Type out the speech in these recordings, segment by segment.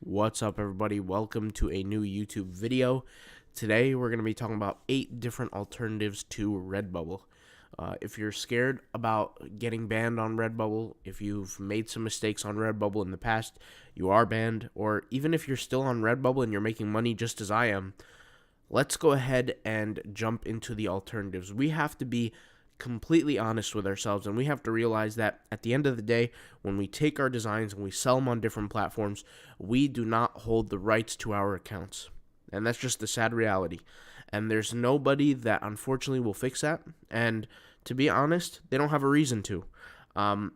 What's up, everybody? Welcome to a new YouTube video. Today we're going to be talking about 8 different alternatives to Redbubble. If you're scared about getting banned on Redbubble, if you've made some mistakes on Redbubble in the past, you are banned, or even if you're still on Redbubble and you're making money just as I am, let's go ahead and jump into the alternatives. We have to be completely honest with ourselves, and we have to realize that at the end of the day, when we take our designs and we sell them on different platforms, we do not hold the rights to our accounts, and that's just the sad reality. And there's nobody that unfortunately will fix that, and to be honest, they don't have a reason to. The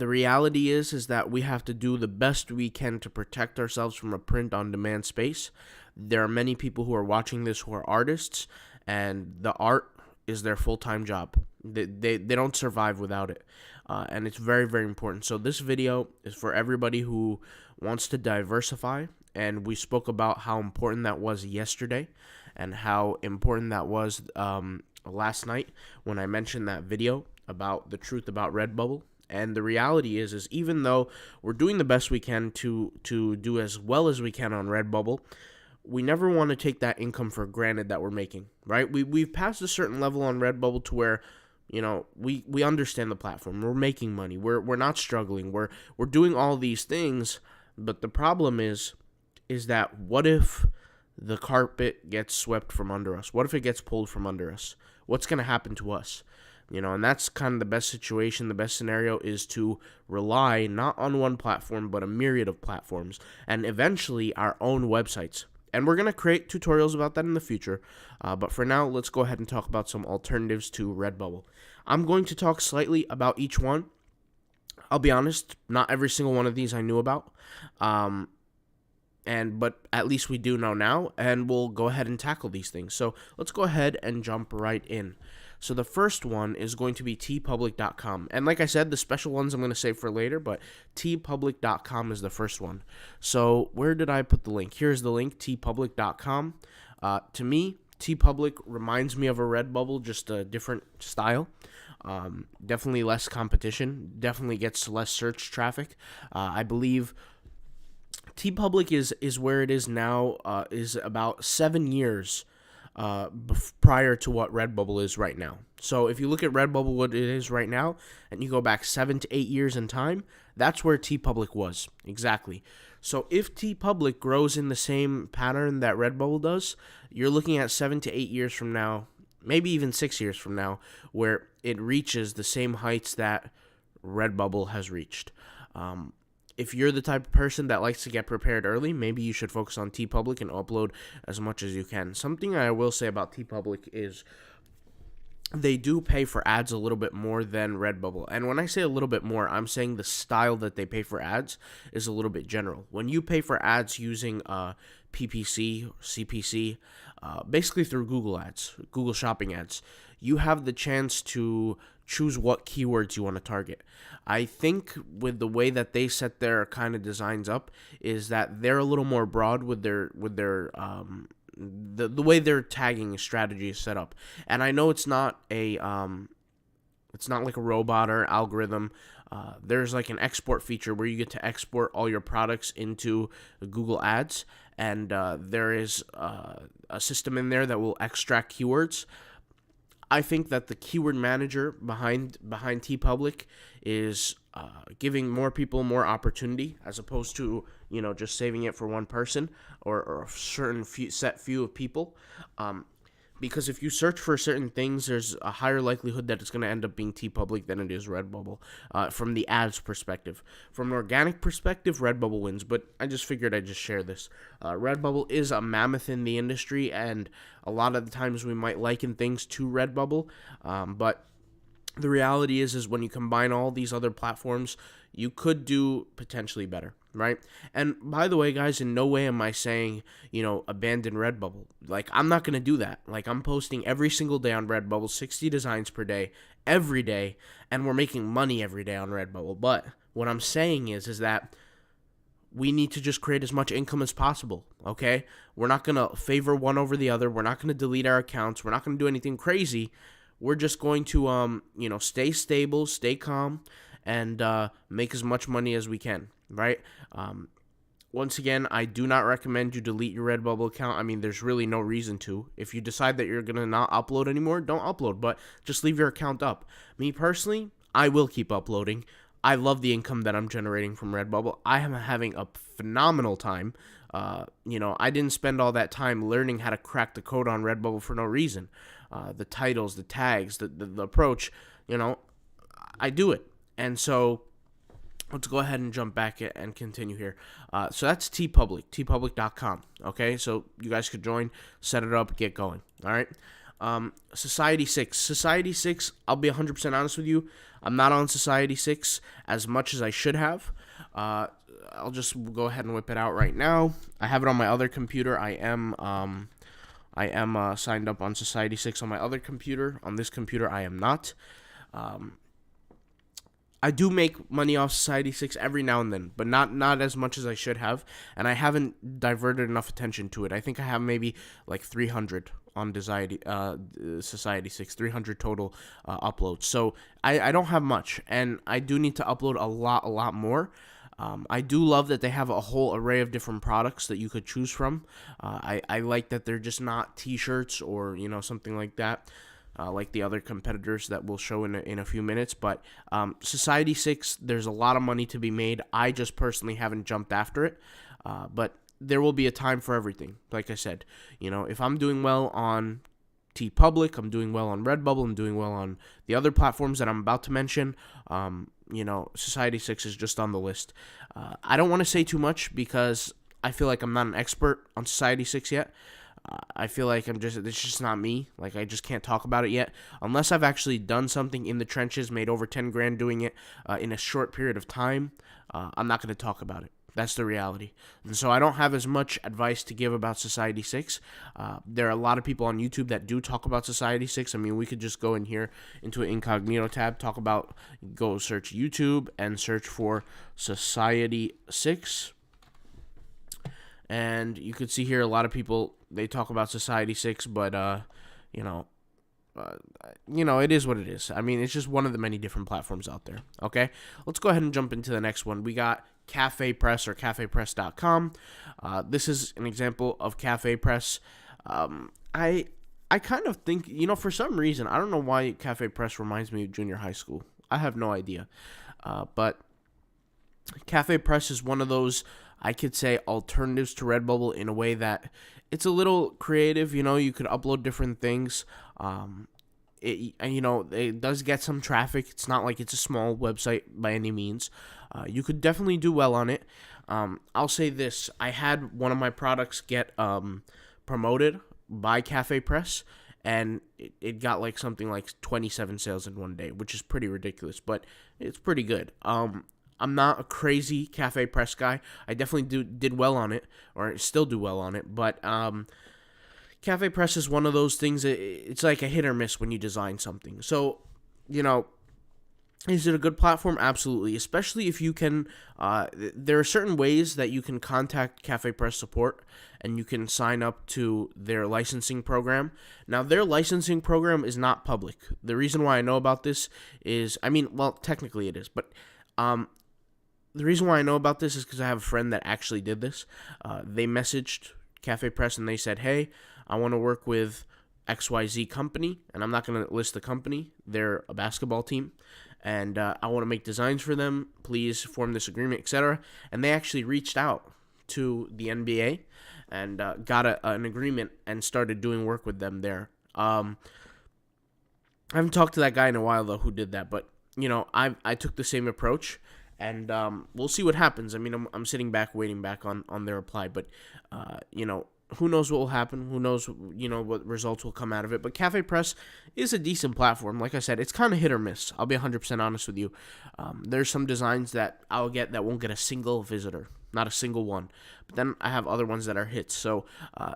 reality is that we have to do the best we can to protect ourselves from a print-on-demand space. There are many people who are watching this who are artists, and the art is their full-time job. They don't survive without it, and it's very, very important. So this video is for everybody who wants to diversify, and we spoke about how important that was yesterday and how important that was last night when I mentioned that video about the truth about Redbubble. And the reality is even though we're doing the best we can to do as well as we can on Redbubble, we never want to take that income for granted that we're making, right? We've passed a certain level on Redbubble to where, you know, we understand the platform. We're making money. We're not struggling. We're doing all these things, but the problem is that what if the carpet gets swept from under us? What if it gets pulled from under us? What's going to happen to us? You know, and that's kind of the best situation. The best scenario is to rely not on one platform, but a myriad of platforms, and eventually our own websites. And we're going to create tutorials about that in the future. But for now, let's go ahead and talk about some alternatives to Redbubble. I'm going to talk slightly about each one. I'll be honest, not every single one of these I knew about. But at least we do know now, and we'll go ahead and tackle these things. So let's go ahead and jump right in. So the first one is going to be tpublic.com. And like I said, the special ones I'm going to save for later, but tpublic.com is the first one. So where did I put the link? Here's the link, tpublic.com. To me, tpublic reminds me of a Redbubble, just a different style. Definitely less competition. Definitely gets less search traffic. I believe tpublic is where it is now, is about 7 years prior to what Redbubble is right now. So if you look at Redbubble, what it is right now, and you go back 7 to 8 years in time, that's where tpublic was, exactly. So if tpublic grows in the same pattern that Redbubble does, you're looking at 7 to 8 years from now, maybe even 6 years from now, where it reaches the same heights that Redbubble has reached. If you're the type of person that likes to get prepared early, maybe you should focus on tpublic and upload as much as you can. Something I will say about tpublic is they do pay for ads a little bit more than Redbubble. And when I say a little bit more, I'm saying the style that they pay for ads is a little bit general. When you pay for ads using PPC, CPC, basically through Google ads, Google shopping ads, you have the chance to choose what keywords you want to target. I think with the way that they set their kind of designs up is that they're a little more broad with their the way their tagging strategy is set up. And I know it's not like a robot or algorithm. There's like an export feature where you get to export all your products into Google Ads, and there is a system in there that will extract keywords. I think that the keyword manager behind tpublic is giving more people more opportunity, as opposed to, you know, just saving it for one person or a certain set few of people. Because if you search for certain things, there's a higher likelihood that it's going to end up being tpublic than it is Redbubble, from the ads perspective. From an organic perspective, Redbubble wins, but I just figured I'd just share this. Redbubble is a mammoth in the industry, and a lot of the times we might liken things to Redbubble, but the reality is when you combine all these other platforms, you could do potentially better, right? And by the way, guys, in no way am I saying, you know, abandon Redbubble. Like, I'm not going to do that. Like, I'm posting every single day on Redbubble, 60 designs per day, every day, and we're making money every day on Redbubble. But what I'm saying is that we need to just create as much income as possible, okay? We're not going to favor one over the other. We're not going to delete our accounts. We're not going to do anything crazy. We're just going to, stay stable, stay calm, and make as much money as we can. right? Once again, I do not recommend you delete your Redbubble account. I mean, there's really no reason to. If you decide that you're going to not upload anymore, don't upload, but just leave your account up. Me personally, I will keep uploading. I love the income that I'm generating from Redbubble. I am having a phenomenal time. I didn't spend all that time learning how to crack the code on Redbubble for no reason. The titles, the tags, the approach, I do it. And so let's go ahead and jump back and continue here. So that's TeePublic, tpublic.com. Okay, so you guys could join, set it up, get going. All right. Society 6. Society 6, I'll be 100% honest with you. I'm not on Society 6 as much as I should have. I'll just go ahead and whip it out right now. I have it on my other computer. I am signed up on Society 6 on my other computer. On this computer, I am not. I do make money off Society 6 every now and then, but not as much as I should have, and I haven't diverted enough attention to it. I think I have maybe like 300 on Society 6, 300 total uploads. So I don't have much, and I do need to upload a lot more. I do love that they have a whole array of different products that you could choose from. I like that they're just not t-shirts or something like that. Like the other competitors that we'll show in a few minutes. But Society 6, there's a lot of money to be made. I just personally haven't jumped after it. But there will be a time for everything. Like I said, if I'm doing well on TeePublic, I'm doing well on Redbubble, I'm doing well on the other platforms that I'm about to mention, Society 6 is just on the list. I don't want to say too much because I feel like I'm not an expert on Society 6 yet. I feel like it's just not me. Like, I just can't talk about it yet. Unless I've actually done something in the trenches, made over 10 grand doing it in a short period of time, I'm not going to talk about it. That's the reality. And so I don't have as much advice to give about Society 6. There are a lot of people on YouTube that do talk about Society 6. I mean, we could just go in here into an incognito tab, go search YouTube and search for Society 6. And you could see here a lot of people, they talk about Society 6, but, it is what it is. I mean, it's just one of the many different platforms out there, okay? Let's go ahead and jump into the next one. We got CafePress or CafePress.com. This is an example of CafePress. I kind of think, for some reason, I don't know why CafePress reminds me of junior high school. I have no idea. But CafePress is one of those, I could say, alternatives to Redbubble in a way that it's a little creative. You could upload different things. It does get some traffic. It's not like it's a small website by any means. You could definitely do well on it. I'll say this. I had one of my products get promoted by CafePress, and it got like something like 27 sales in one day, which is pretty ridiculous, but it's pretty good. I'm not a crazy CafePress guy. I definitely did well on it, or still do well on it, but CafePress is one of those things, it's like a hit or miss when you design something. So, is it a good platform? Absolutely, especially if you can, there are certain ways that you can contact CafePress support, and you can sign up to their licensing program. Now, their licensing program is not public. The reason why I know about this is, technically it is, but the reason why I know about this is because I have a friend that actually did this. They messaged CafePress and they said, hey, I want to work with XYZ company, and I'm not going to list the company. They're a basketball team, and I want to make designs for them. Please form this agreement, etc. And they actually reached out to the NBA and got an agreement and started doing work with them there. I haven't talked to that guy in a while, though, who did that, but I took the same approach, and we'll see what happens. I mean, I'm sitting back, waiting back on their reply, but who knows what will happen? Who knows, what results will come out of it? But CafePress is a decent platform. Like I said, it's kind of hit or miss. I'll be 100% honest with you. There's some designs that I'll get that won't get a single visitor, not a single one. But then I have other ones that are hits. So,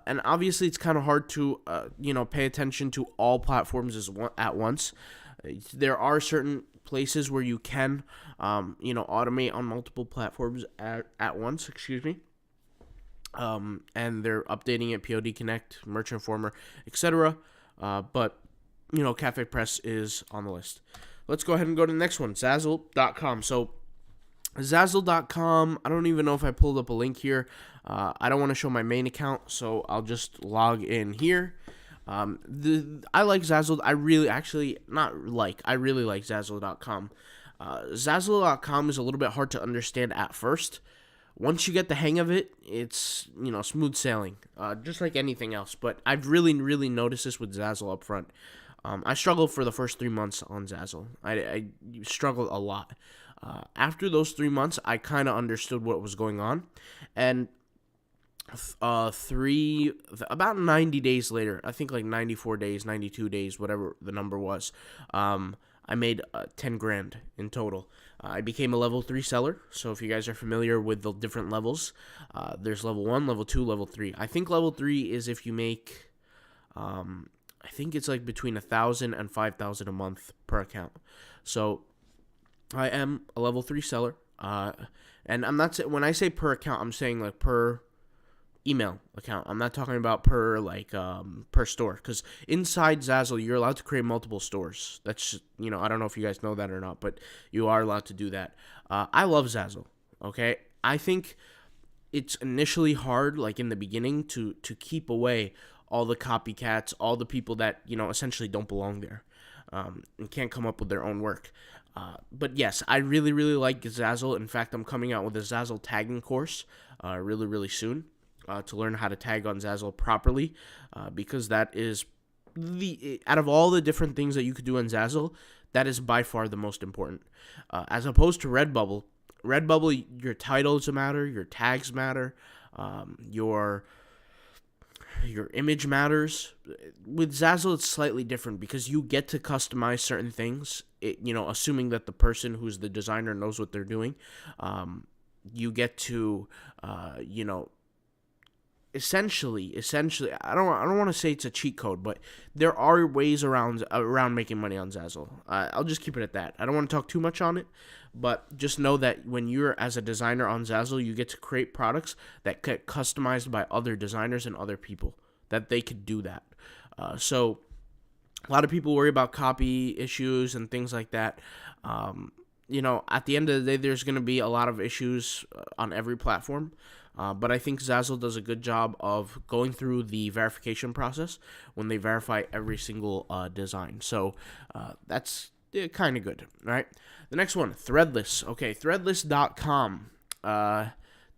and obviously it's kind of hard to, pay attention to all platforms at once. There are certain places where you can, automate on multiple platforms at once, and they're updating it, POD Connect, Merch Informer, etc. But, CafePress is on the list. Let's go ahead and go to the next one, Zazzle.com. So, Zazzle.com, I don't even know if I pulled up a link here. I don't want to show my main account, so I'll just log in here. I like Zazzle. I really like Zazzle.com. Zazzle.com is a little bit hard to understand at first. Once you get the hang of it, it's, smooth sailing, just like anything else. But I've really, really noticed this with Zazzle up front. I struggled for the first 3 months on Zazzle. I struggled a lot. After those 3 months, I kind of understood what was going on, and about 90 days later, I think like 94 days, 92 days, whatever the number was, I made 10 grand in total. I became a level 3 seller. So if you guys are familiar with the different levels, there's level 1, level 2, level 3. I think level 3 is if you make, I think it's like between 1,000 and 5,000 a month per account. So I am a level 3 seller. And I'm not when I say per account, I'm saying like per email account. I'm not talking about per store, because inside Zazzle you're allowed to create multiple stores. That's I don't know if you guys know that or not, but you are allowed to do that. I love Zazzle. Okay, I think it's initially hard, like in the beginning, to keep away all the copycats, all the people that essentially don't belong there, and can't come up with their own work. But yes, I really, really like Zazzle. In fact, I'm coming out with a Zazzle tagging course really, really soon, to learn how to tag on Zazzle properly, because that is out of all the different things that you could do on Zazzle, that is by far the most important. As opposed to Redbubble, your titles matter, your tags matter, your image matters. With Zazzle, it's slightly different because you get to customize certain things. Assuming that the person who's the designer knows what they're doing, you get to, essentially, I don't want to say it's a cheat code, but there are ways around making money on Zazzle. I'll just keep it at that. I don't want to talk too much on it, but just know that when you're as a designer on Zazzle, you get to create products that get customized by other designers and other people, that they could do that. So a lot of people worry about copy issues and things like that. At the end of the day, there's going to be a lot of issues on every platform. But I think Zazzle does a good job of going through the verification process when they verify every single design. So that's kind of good, right? The next one, Threadless. Okay, Threadless.com.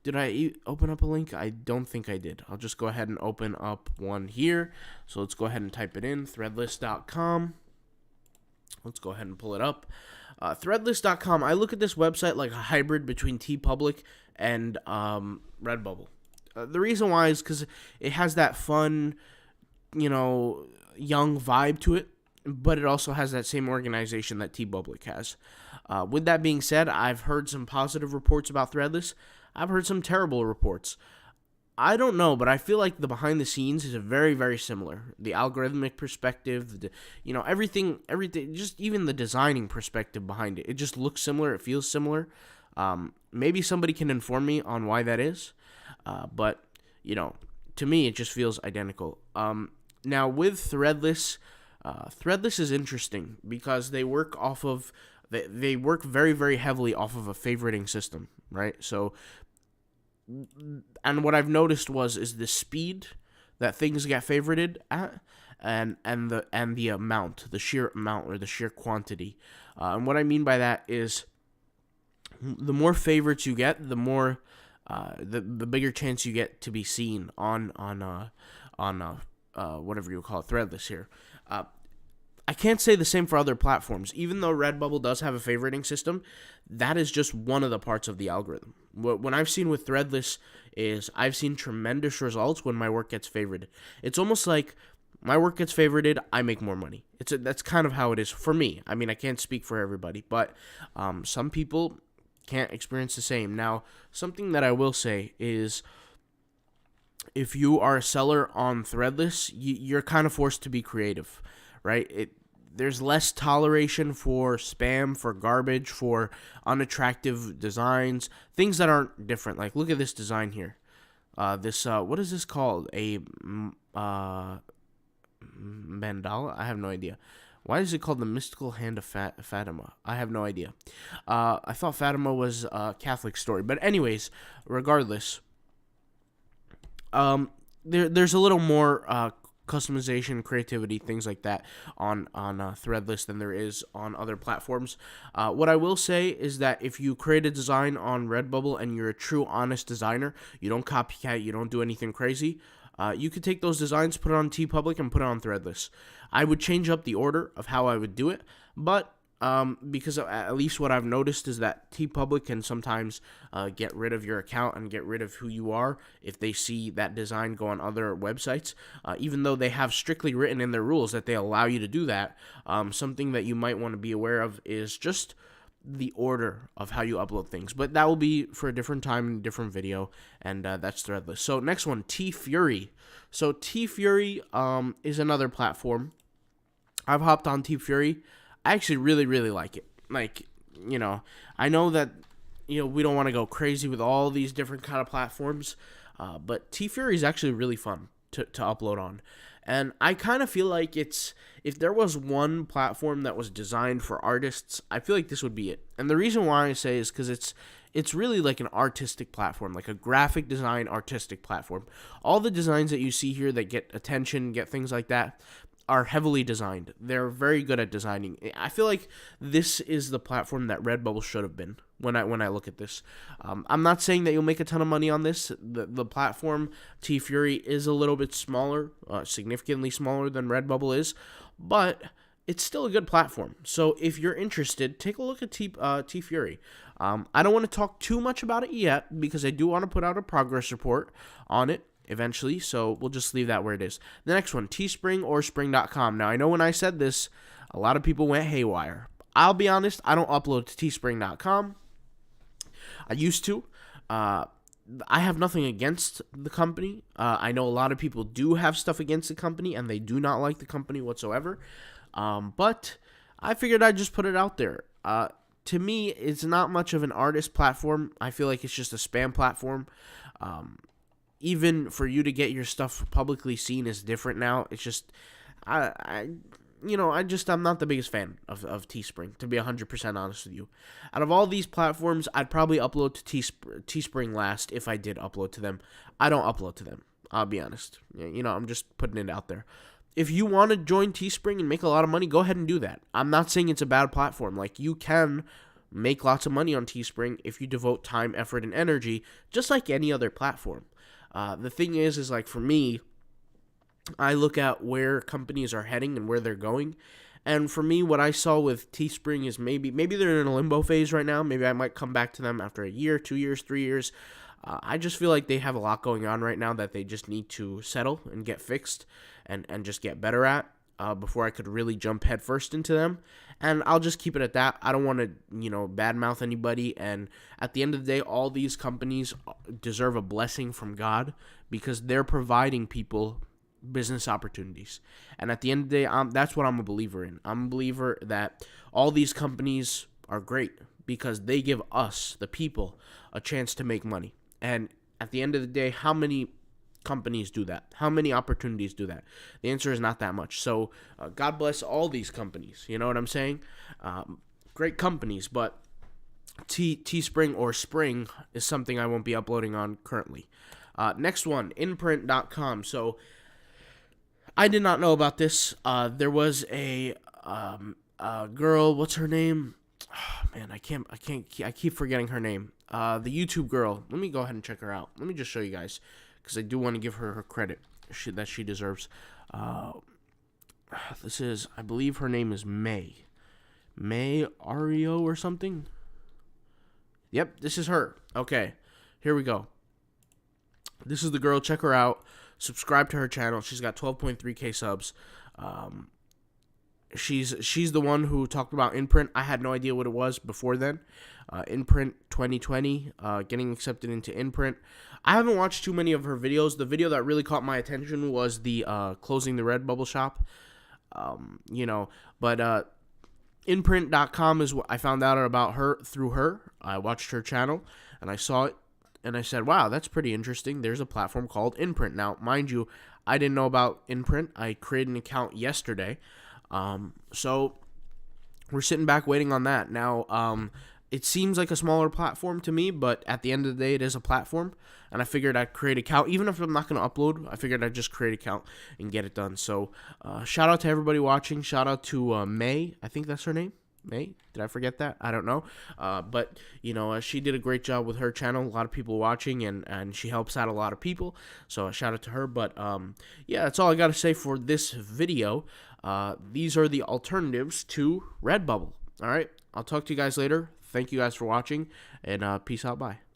Did I open up a link? I don't think I did. I'll just go ahead and open up one here. So let's go ahead and type it in, Threadless.com. Let's go ahead and pull it up. Threadless.com, I look at this website like a hybrid between TeePublic and Redbubble. The reason why is because it has that fun, young vibe to it, but it also has that same organization that TeePublic has. With that being said, I've heard some positive reports about Threadless. I've heard some terrible reports. I don't know, but I feel like the behind the scenes is very, very similar. The algorithmic perspective, everything, just even the designing perspective behind it. It just looks similar. It feels similar. Maybe somebody can inform me on why that is. But, to me, it just feels identical. Now, with Threadless, Threadless is interesting because they work they work very, very heavily off of a favoriting system, right? So, and what I've noticed is the speed that things get favorited at, and the amount, the sheer amount or the sheer quantity. And what I mean by that is, the more favorites you get, the more the bigger chance you get to be seen on whatever you call it, Threadless here. I can't say the same for other platforms. Even though Redbubble does have a favoriting system, that is just one of the parts of the algorithm. What I've seen with Threadless is I've seen tremendous results when my work gets favorited. It's almost like my work gets favorited, I make more money. That's kind of how it is for me. I mean, I can't speak for everybody, but some people can't experience the same. Now, something that I will say is, if you are a seller on Threadless, you're kind of forced to be creative, right? There's less toleration for spam, for garbage, for unattractive designs, things that aren't different. Like, look at this design here. What is this called? A mandala? I have no idea. Why is it called the Mystical Hand of Fatima? I have no idea. I thought Fatima was a Catholic story. But anyways, regardless, there's a little more customization, creativity, things like that on Threadless than there is on other platforms. What I will say is that if you create a design on Redbubble and you're a true, honest designer, you don't copycat, you don't do anything crazy, you could take those designs, put it on TeePublic, and put it on Threadless. I would change up the order of how I would do it, but because at least what I've noticed is that TeePublic can sometimes get rid of your account and get rid of who you are if they see that design go on other websites. Even though they have strictly written in their rules that they allow you to do that, something that you might want to be aware of is just the order of how you upload things. But that will be for a different time and a different video, and that's Threadless. So next one, TFury. So TFury is another platform. I've hopped on TFury. I actually really, really like it. Like, I know that, we don't want to go crazy with all these different kind of platforms, but TFury is actually really fun to upload on. And I kind of feel like if there was one platform that was designed for artists, I feel like this would be it. And the reason why I say is because it's really like an artistic platform, like a graphic design artistic platform. All the designs that you see here that get attention, get things like that, are heavily designed. They're very good at designing. I feel like this is the platform that Redbubble should have been when I look at this. I'm not saying that you'll make a ton of money on this. The platform, TFury, is a little bit smaller, significantly smaller than Redbubble is, but it's still a good platform. So if you're interested, take a look at TFury. I don't want to talk too much about it yet because I do want to put out a progress report on it eventually, so we'll just leave that where it is. The next one, Teespring or Spring.com. Now, I know when I said this, a lot of people went haywire. I'll be honest, I don't upload to Teespring.com. I used to. I have nothing against the company. I know a lot of people do have stuff against the company, and they do not like the company whatsoever. But I figured I'd just put it out there. To me, it's not much of an artist platform. I feel like it's just a spam platform. Even for you to get your stuff publicly seen is different now. It's just, I'm not the biggest fan of Teespring, to be 100% honest with you. Out of all these platforms, I'd probably upload to Teespring last if I did upload to them. I don't upload to them, I'll be honest. I'm just putting it out there. If you want to join Teespring and make a lot of money, go ahead and do that. I'm not saying it's a bad platform. Like, you can make lots of money on Teespring if you devote time, effort, and energy, just like any other platform. The thing is like, for me, I look at where companies are heading and where they're going. And for me, what I saw with Teespring is maybe they're in a limbo phase right now. Maybe I might come back to them after a year, 2 years, 3 years. I just feel like they have a lot going on right now that they just need to settle and get fixed and just get better at before I could really jump headfirst into them. And I'll just keep it at that. I don't want to, badmouth anybody. And at the end of the day, all these companies deserve a blessing from God because they're providing people business opportunities. And at the end of the day, that's what I'm a believer in. I'm a believer that all these companies are great because they give us, the people, a chance to make money. And at the end of the day, how many companies do that? How many opportunities do that? The answer is not that much. So God bless all these companies. You know what I'm saying? Great companies, but Teespring or Spring is something I won't be uploading on currently. Next one, Inprint.com. So I did not know about this. There was a girl. What's her name? Oh, man, I keep forgetting her name. The YouTube girl. Let me go ahead and check her out. Let me just show you guys, because I do want to give her her credit that she deserves. This is, I believe her name is May Ario or something. Yep, this is her. Okay, here we go. This is the girl. Check her out. Subscribe to her channel. She's got 12.3k subs. She's the one who talked about Imprint. I had no idea what it was before then. Imprint 2020, getting accepted into Imprint. I haven't watched too many of her videos. The video that really caught my attention was the closing the Redbubble shop. But Imprint.com is what I found out about her through her. I watched her channel and I saw it and I said, wow, that's pretty interesting. There's a platform called Imprint. Now, mind you, I didn't know about Imprint. I created an account yesterday. So we're sitting back waiting on that. Now, it seems like a smaller platform to me, but at the end of the day, it is a platform. And I figured I'd create an account. Even if I'm not going to upload, I figured I'd just create an account and get it done. So shout out to everybody watching. Shout out to May. I think that's her name. May? Did I forget that? I don't know. But, she did a great job with her channel. A lot of people watching, and she helps out a lot of people. So shout out to her. But, yeah, that's all I got to say for this video. These are the alternatives to Redbubble. All right? I'll talk to you guys later. Thank you guys for watching, and peace out. Bye.